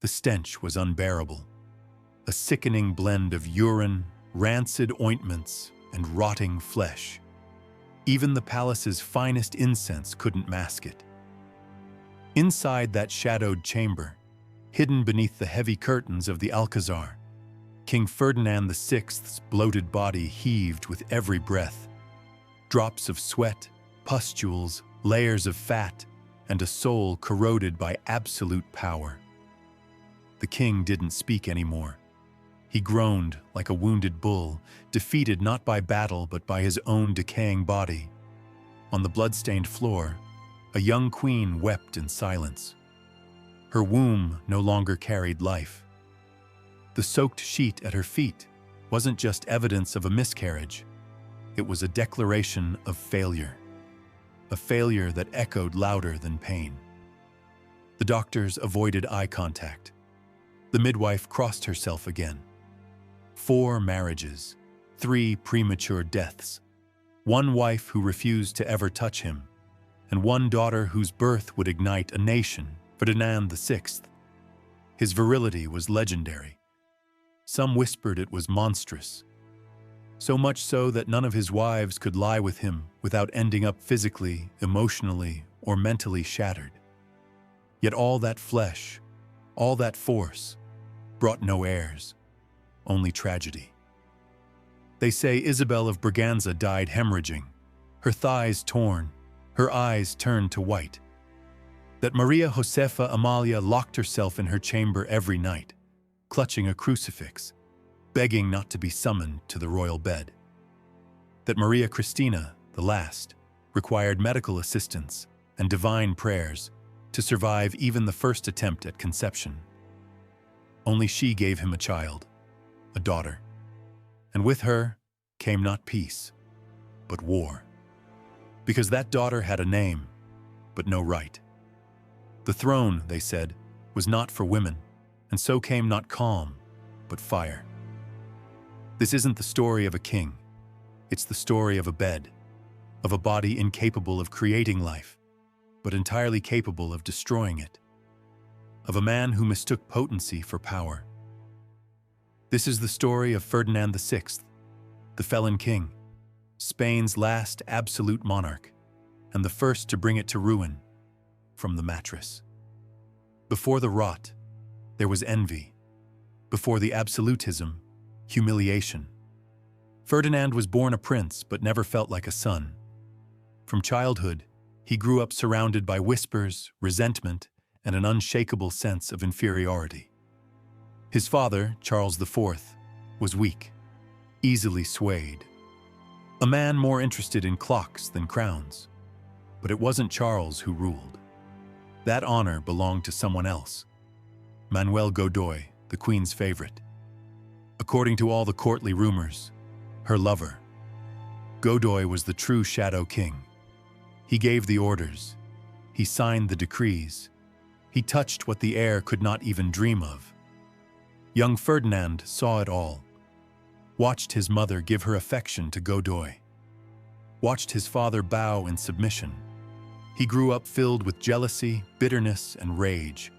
The stench was unbearable, a sickening blend of urine, rancid ointments, and rotting flesh. Even the palace's finest incense couldn't mask it. Inside that shadowed chamber, hidden beneath the heavy curtains of the Alcazar, King Ferdinand VI's bloated body heaved with every breath. Drops of sweat, pustules, layers of fat, and a soul corroded by absolute power. The king didn't speak anymore. He groaned like a wounded bull, defeated not by battle but by his own decaying body. On the blood-stained floor, a young queen wept in silence. Her womb no longer carried life. The soaked sheet at her feet wasn't just evidence of a miscarriage. It was a declaration of failure. A failure that echoed louder than pain. The doctors avoided eye contact. The midwife crossed herself again. 4 marriages, 3 premature deaths, 1 wife who refused to ever touch him, and 1 daughter whose birth would ignite a nation, Ferdinand VI. His virility was legendary. Some whispered it was monstrous. So much so that none of his wives could lie with him without ending up physically, emotionally, or mentally shattered. Yet all that flesh, all that force, brought no heirs, only tragedy. They say Isabel of Braganza died hemorrhaging, her thighs torn, her eyes turned to white. That Maria Josefa Amalia locked herself in her chamber every night, clutching a crucifix, begging not to be summoned to the royal bed. That Maria Cristina, the last, required medical assistance and divine prayers to survive even the first attempt at conception. Only she gave him a child, a daughter, and with her came not peace, but war. Because that daughter had a name, but no right. The throne, they said, was not for women, and so came not calm, but fire. This isn't the story of a king. It's the story of a bed, of a body incapable of creating life, but entirely capable of destroying it, of a man who mistook potency for power. This is the story of Ferdinand VI, the Felon King, Spain's last absolute monarch, and the first to bring it to ruin from the mattress. Before the rot, there was envy. Before the absolutism, humiliation. Ferdinand was born a prince but never felt like a son. From childhood, he grew up surrounded by whispers, resentment, and an unshakable sense of inferiority. His father, Charles IV, was weak, easily swayed. A man more interested in clocks than crowns. But it wasn't Charles who ruled. That honor belonged to someone else. Manuel Godoy, the Queen's favorite. According to all the courtly rumors, her lover. Godoy was the true Shadow King. He gave the orders. He signed the decrees. He touched what the heir could not even dream of. Young Ferdinand saw it all. Watched his mother give her affection to Godoy. Watched his father bow in submission. He grew up filled with jealousy, bitterness, and rage.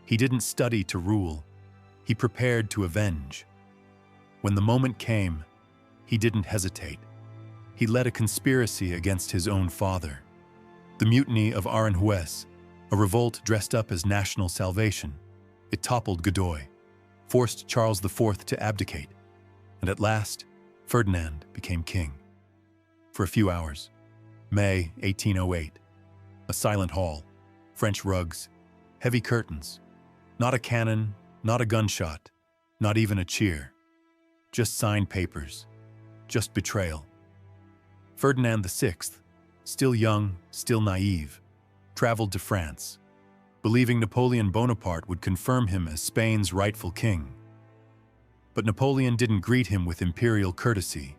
He didn't study to rule. He prepared to avenge. When the moment came, he didn't hesitate. He led a conspiracy against his own father. The mutiny of Aranjuez, a revolt dressed up as national salvation. It toppled Godoy, forced Charles IV to abdicate, and at last, Ferdinand became king. For a few hours. May 1808. A silent hall, French rugs, heavy curtains. Not a cannon, not a gunshot, not even a cheer. Just signed papers, just betrayal. Ferdinand VI, still young, still naive, traveled to France, believing Napoleon Bonaparte would confirm him as Spain's rightful king. But Napoleon didn't greet him with imperial courtesy.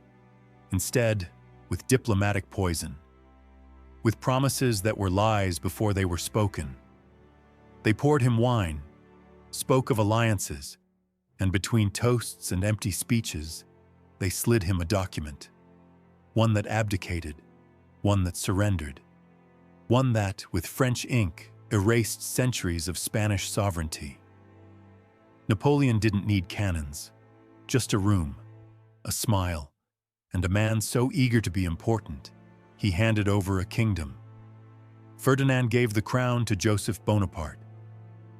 Instead, with diplomatic poison. With promises that were lies before they were spoken. They poured him wine, spoke of alliances, and between toasts and empty speeches, they slid him a document. One that abdicated, one that surrendered, one that, with French ink, erased centuries of Spanish sovereignty. Napoleon didn't need cannons, just a room, a smile, and a man so eager to be important, he handed over a kingdom. Ferdinand gave the crown to Joseph Bonaparte,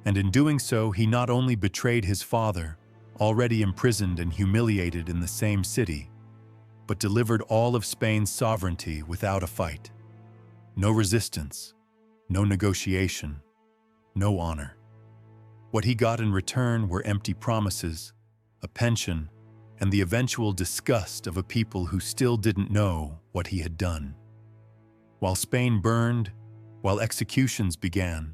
and in doing so he not only betrayed his father, already imprisoned and humiliated in the same city, but delivered all of Spain's sovereignty without a fight. No resistance, no negotiation, no honor. What he got in return were empty promises, a pension, and the eventual disgust of a people who still didn't know what he had done. While Spain burned, while executions began,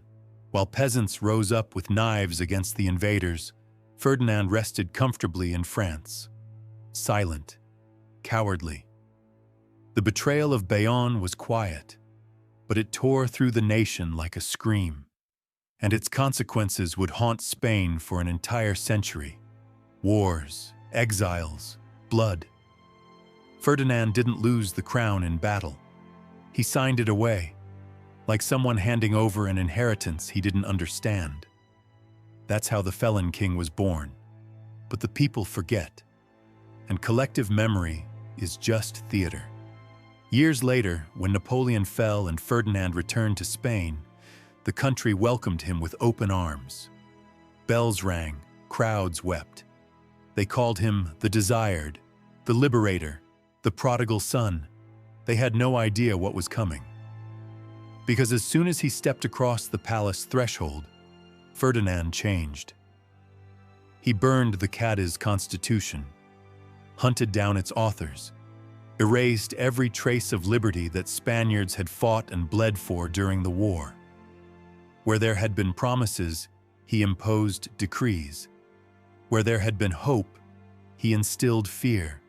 while peasants rose up with knives against the invaders, Ferdinand rested comfortably in France, silent, cowardly. The betrayal of Bayonne was quiet, but it tore through the nation like a scream, and its consequences would haunt Spain for an entire century. Wars, exiles, blood. Ferdinand didn't lose the crown in battle. He signed it away, like someone handing over an inheritance he didn't understand. That's how the Felon King was born. But the people forget, and collective memory is just theater. Years later, when Napoleon fell and Ferdinand returned to Spain, the country welcomed him with open arms. Bells rang, crowds wept. They called him the Desired, the Liberator, the Prodigal Son. They had no idea what was coming. Because as soon as he stepped across the palace threshold, Ferdinand changed. He burned the Cadiz Constitution, hunted down its authors, erased every trace of liberty that Spaniards had fought and bled for during the war. Where there had been promises, he imposed decrees. Where there had been hope, he instilled fear.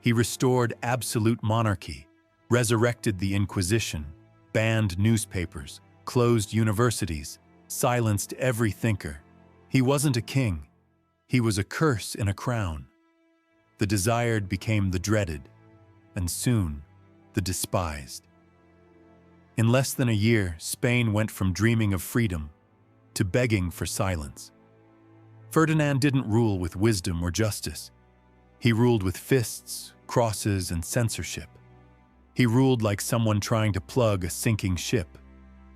He restored absolute monarchy, resurrected the Inquisition, banned newspapers, closed universities, silenced every thinker. He wasn't a king. He was a curse in a crown. The desired became the dreaded, and soon, the despised. In less than a year, Spain went from dreaming of freedom to begging for silence. Ferdinand didn't rule with wisdom or justice. He ruled with fists, crosses, and censorship. He ruled like someone trying to plug a sinking ship,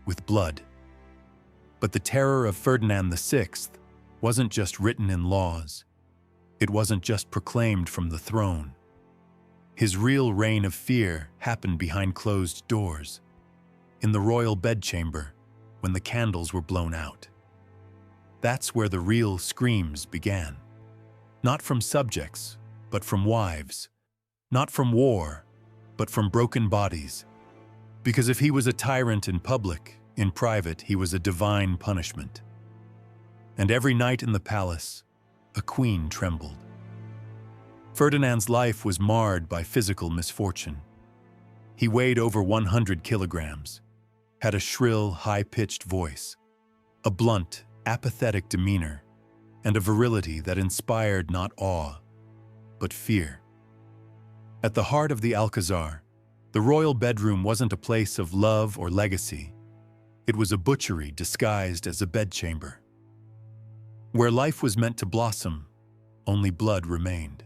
with blood. But the terror of Ferdinand VI wasn't just written in laws. It wasn't just proclaimed from the throne. His real reign of fear happened behind closed doors, in the royal bedchamber, when the candles were blown out. That's where the real screams began. Not from subjects, but from wives. Not from war, but from broken bodies. Because if he was a tyrant in public, in private he was a divine punishment. And every night in the palace, a queen trembled. Ferdinand's life was marred by physical misfortune. He weighed over 100 kilograms, had a shrill, high-pitched voice, a blunt, apathetic demeanor, and a virility that inspired not awe, but fear. At the heart of the Alcazar, the royal bedroom wasn't a place of love or legacy. It was a butchery disguised as a bedchamber. Where life was meant to blossom, only blood remained.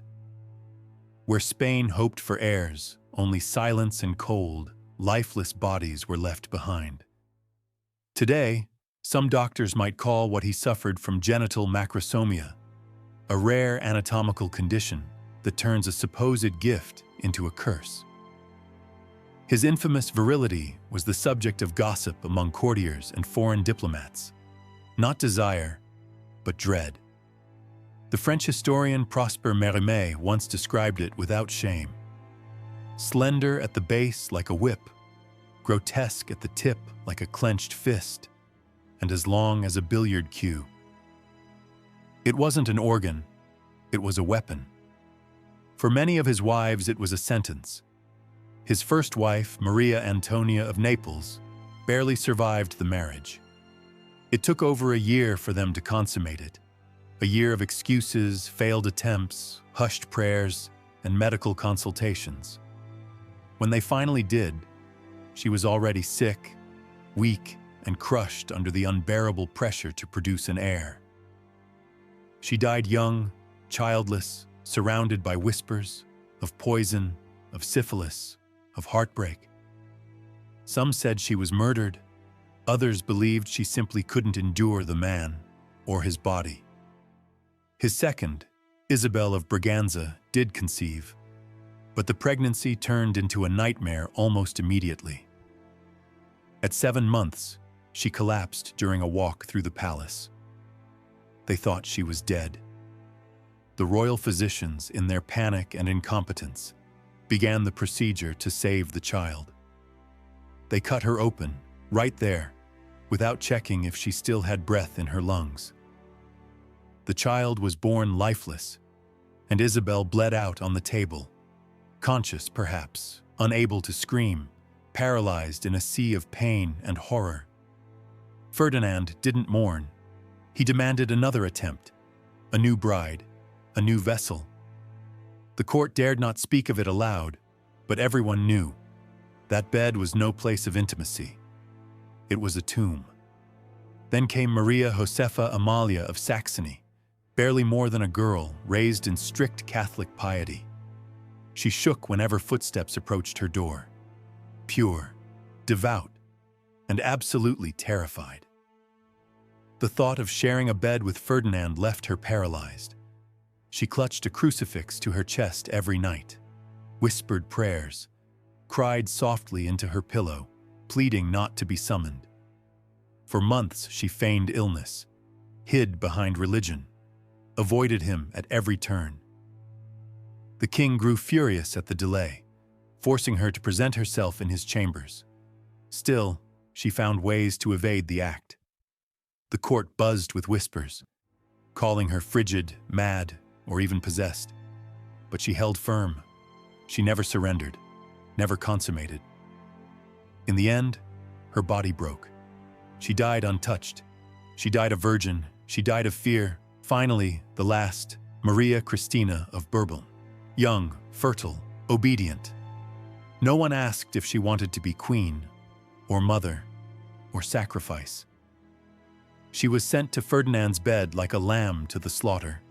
Where Spain hoped for heirs, only silence and cold, lifeless bodies were left behind. Today, some doctors might call what he suffered from genital macrosomia, a rare anatomical condition that turns a supposed gift into a curse. His infamous virility was the subject of gossip among courtiers and foreign diplomats. Not desire, but dread. The French historian Prosper Mérimée once described it without shame. Slender at the base like a whip, grotesque at the tip like a clenched fist, and as long as a billiard cue. It wasn't an organ, it was a weapon. For many of his wives, it was a sentence. His first wife, Maria Antonia of Naples, barely survived the marriage. It took over a year for them to consummate it. A year of excuses, failed attempts, hushed prayers, and medical consultations. When they finally did, she was already sick, weak, and crushed under the unbearable pressure to produce an heir. She died young, childless, surrounded by whispers of poison, of syphilis, of heartbreak. Some said she was murdered. Others believed she simply couldn't endure the man or his body. His second, Isabel of Braganza, did conceive, but the pregnancy turned into a nightmare almost immediately. At 7 months, she collapsed during a walk through the palace. They thought she was dead. The royal physicians, in their panic and incompetence, began the procedure to save the child. They cut her open, right there, without checking if she still had breath in her lungs. The child was born lifeless, and Isabel bled out on the table, conscious perhaps, unable to scream, paralyzed in a sea of pain and horror. Ferdinand didn't mourn. He demanded another attempt, a new bride, a new vessel. The court dared not speak of it aloud, but everyone knew. That bed was no place of intimacy. It was a tomb. Then came Maria Josefa Amalia of Saxony, barely more than a girl, raised in strict Catholic piety. She shook whenever footsteps approached her door, pure, devout, and absolutely terrified. The thought of sharing a bed with Ferdinand left her paralyzed. She clutched a crucifix to her chest every night, whispered prayers, cried softly into her pillow, pleading not to be summoned. For months she feigned illness, hid behind religion, avoided him at every turn. The king grew furious at the delay, forcing her to present herself in his chambers. Still, she found ways to evade the act. The court buzzed with whispers, calling her frigid, mad, or even possessed. But she held firm. She never surrendered, never consummated. In the end, her body broke. She died untouched. She died a virgin. She died of fear. Finally, the last, Maria Cristina of Bourbon. Young, fertile, obedient. No one asked if she wanted to be queen, or mother, or sacrifice. She was sent to Ferdinand's bed like a lamb to the slaughter.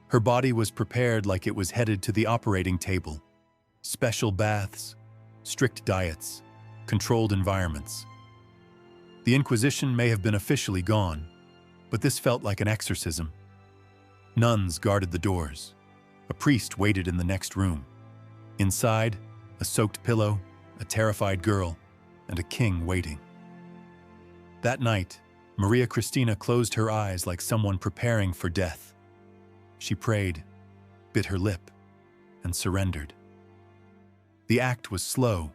Her body was prepared like it was headed to the operating table. Special baths, strict diets, controlled environments. The Inquisition may have been officially gone, but this felt like an exorcism. Nuns guarded the doors. A priest waited in the next room. Inside, a soaked pillow, a terrified girl, and a king waiting. That night, Maria Cristina closed her eyes like someone preparing for death. She prayed, bit her lip, and surrendered. The act was slow,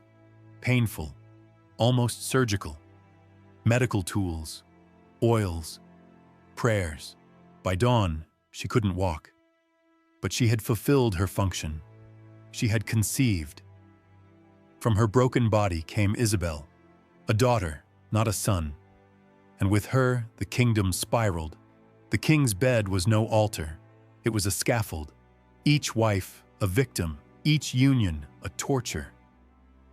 painful, almost surgical. Medical tools, oils, prayers. By dawn, she couldn't walk. But she had fulfilled her function. She had conceived. From her broken body came Isabel, a daughter, not a son. And with her, the kingdom spiraled. The king's bed was no altar. It was a scaffold. Each wife, a victim. Each union, a torture.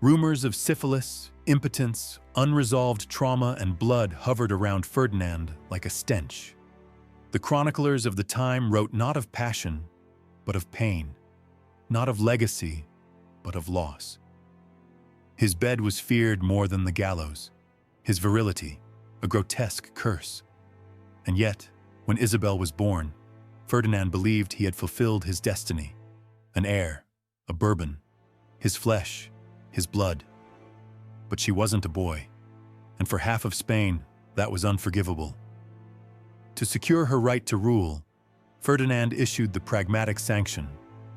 Rumors of syphilis, impotence, unresolved trauma, and blood hovered around Ferdinand like a stench. The chroniclers of the time wrote not of passion, but of pain. Not of legacy, but of loss. His bed was feared more than the gallows. His virility, a grotesque curse. And yet, when Isabel was born, Ferdinand believed he had fulfilled his destiny. An heir, a Bourbon, his flesh, his blood. But she wasn't a boy, and for half of Spain, that was unforgivable. To secure her right to rule, Ferdinand issued the Pragmatic Sanction,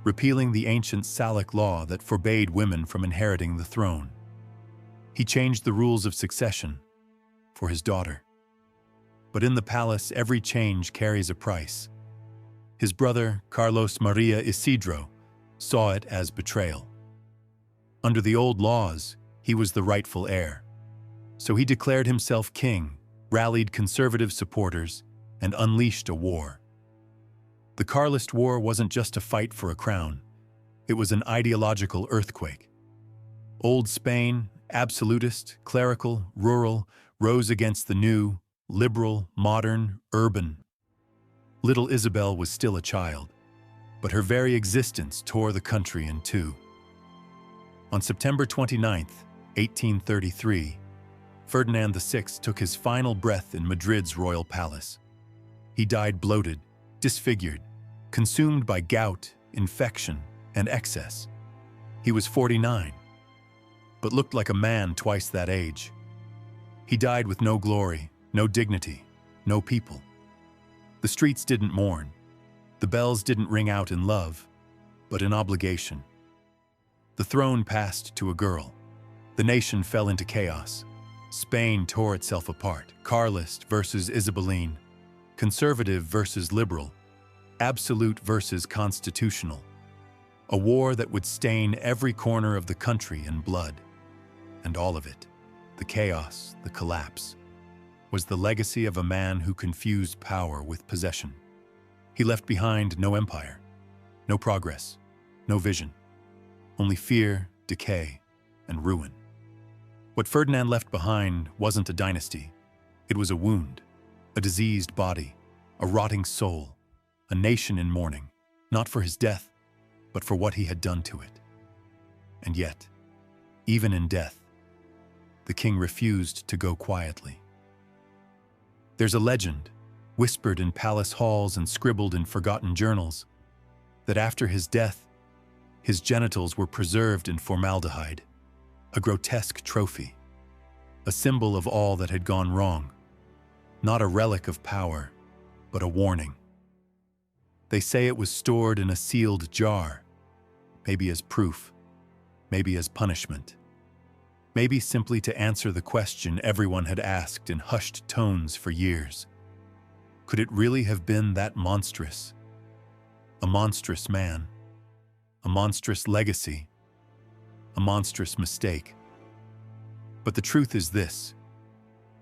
repealing the ancient Salic law that forbade women from inheriting the throne. He changed the rules of succession for his daughter. But in the palace, every change carries a price. His brother, Carlos Maria Isidro, saw it as betrayal. Under the old laws, he was the rightful heir. So he declared himself king, rallied conservative supporters, and unleashed a war. The Carlist War wasn't just a fight for a crown. It was an ideological earthquake. Old Spain, absolutist, clerical, rural, rose against the new, liberal, modern, urban. Little Isabel was still a child, but her very existence tore the country in two. On September 29, 1833, Ferdinand VI took his final breath in Madrid's royal palace. He died bloated, disfigured, consumed by gout, infection, and excess. He was 49, but looked like a man twice that age. He died with no glory, no dignity, no people. The streets didn't mourn. The bells didn't ring out in love, but in obligation. The throne passed to a girl. The nation fell into chaos. Spain tore itself apart. Carlist versus Isabelline, conservative versus liberal, absolute versus constitutional. A war that would stain every corner of the country in blood. And all of it, the chaos, the collapse, was the legacy of a man who confused power with possession. He left behind no empire, no progress, no vision, only fear, decay, and ruin. What Ferdinand left behind wasn't a dynasty. It was a wound, a diseased body, a rotting soul, a nation in mourning, not for his death, but for what he had done to it. And yet, even in death, the king refused to go quietly. There's a legend, whispered in palace halls and scribbled in forgotten journals, that after his death, his genitals were preserved in formaldehyde, a grotesque trophy, a symbol of all that had gone wrong, not a relic of power, but a warning. They say it was stored in a sealed jar, maybe as proof, maybe as punishment, maybe simply to answer the question everyone had asked in hushed tones for years. Could it really have been that monstrous? A monstrous man, a monstrous legacy, a monstrous mistake. But the truth is this: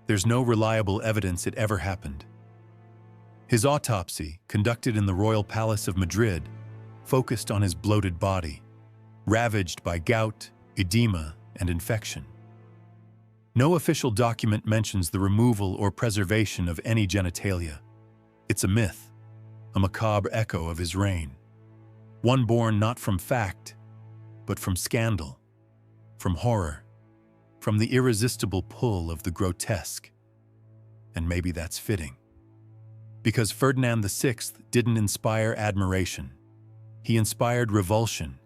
there's no reliable evidence it ever happened. His autopsy, conducted in the royal palace of Madrid, focused on his bloated body, ravaged by gout, edema, and infection. No official document mentions the removal or preservation of any genitalia. It's a myth, a macabre echo of his reign, one born not from fact, but from scandal, from horror, from the irresistible pull of the grotesque. And maybe that's fitting. Because Ferdinand VI didn't inspire admiration. He inspired revulsion.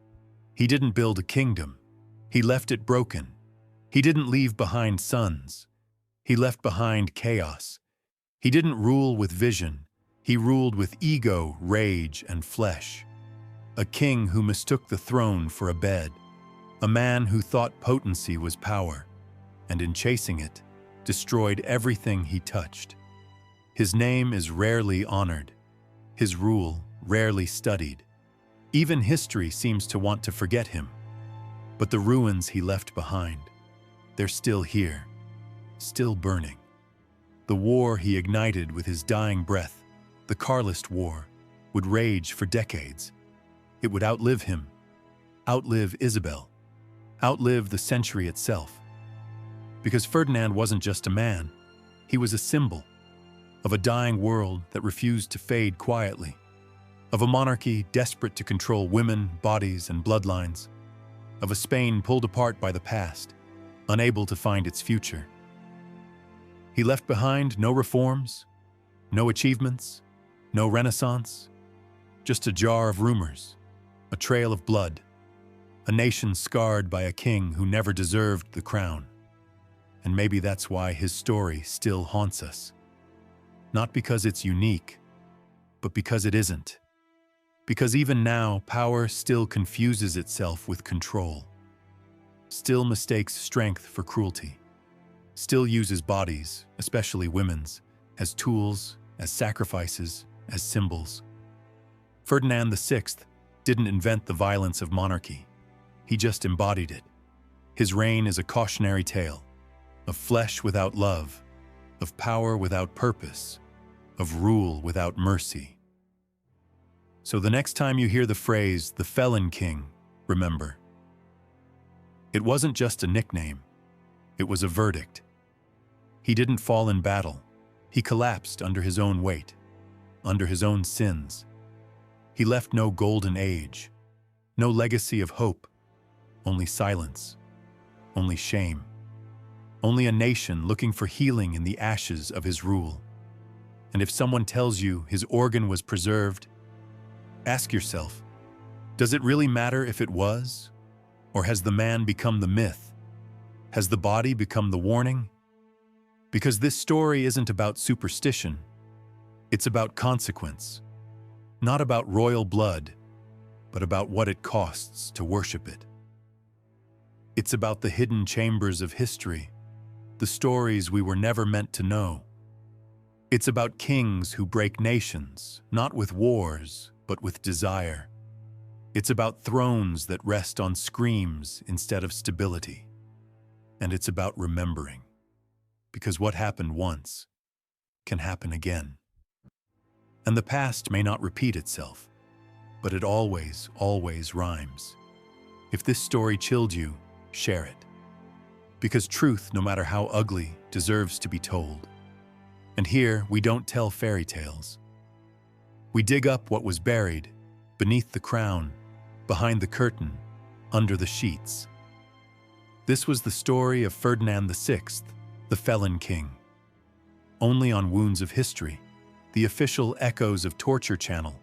He didn't build a kingdom. He left it broken. He didn't leave behind sons. He left behind chaos. He didn't rule with vision. He ruled with ego, rage, and flesh. A king who mistook the throne for a bed. A man who thought potency was power, and in chasing it, destroyed everything he touched. His name is rarely honored. His rule rarely studied. Even history seems to want to forget him. But the ruins he left behind, they're still here, still burning. The war he ignited with his dying breath, the Carlist War, would rage for decades. It would outlive him, outlive Isabel, outlive the century itself. Because Ferdinand wasn't just a man, he was a symbol of a dying world that refused to fade quietly, of a monarchy desperate to control women, bodies, and bloodlines, of a Spain pulled apart by the past, unable to find its future. He left behind no reforms, no achievements, no renaissance, just a jar of rumors, a trail of blood, a nation scarred by a king who never deserved the crown. And maybe that's why his story still haunts us. Not because it's unique, but because it isn't. Because even now, power still confuses itself with control, still mistakes strength for cruelty, still uses bodies, especially women's, as tools, as sacrifices, as symbols. Ferdinand VI didn't invent the violence of monarchy. He just embodied it. His reign is a cautionary tale of flesh without love, of power without purpose, of rule without mercy. So the next time you hear the phrase, the Felon King, remember, it wasn't just a nickname, it was a verdict. He didn't fall in battle, he collapsed under his own weight. under his own sins. He left no golden age, no legacy of hope, only silence, only shame, only a nation looking for healing in the ashes of his rule. And if someone tells you his organ was preserved, ask yourself, does it really matter if it was? Or has the man become the myth? Has the body become the warning? Because this story isn't about superstition, it's about consequence. Not about royal blood, but about what it costs to worship it. It's about the hidden chambers of history, the stories we were never meant to know. It's about kings who break nations, not with wars, but with desire. It's about thrones that rest on screams instead of stability. And it's about remembering. Because what happened once can happen again. And the past may not repeat itself, but it always, always rhymes. If this story chilled you, share it. Because truth, no matter how ugly, deserves to be told. And here, we don't tell fairy tales. We dig up what was buried, beneath the crown, behind the curtain, under the sheets. This was the story of Ferdinand VI, the Felon King. Only on Wounds of History, the official Echoes of Torture channel.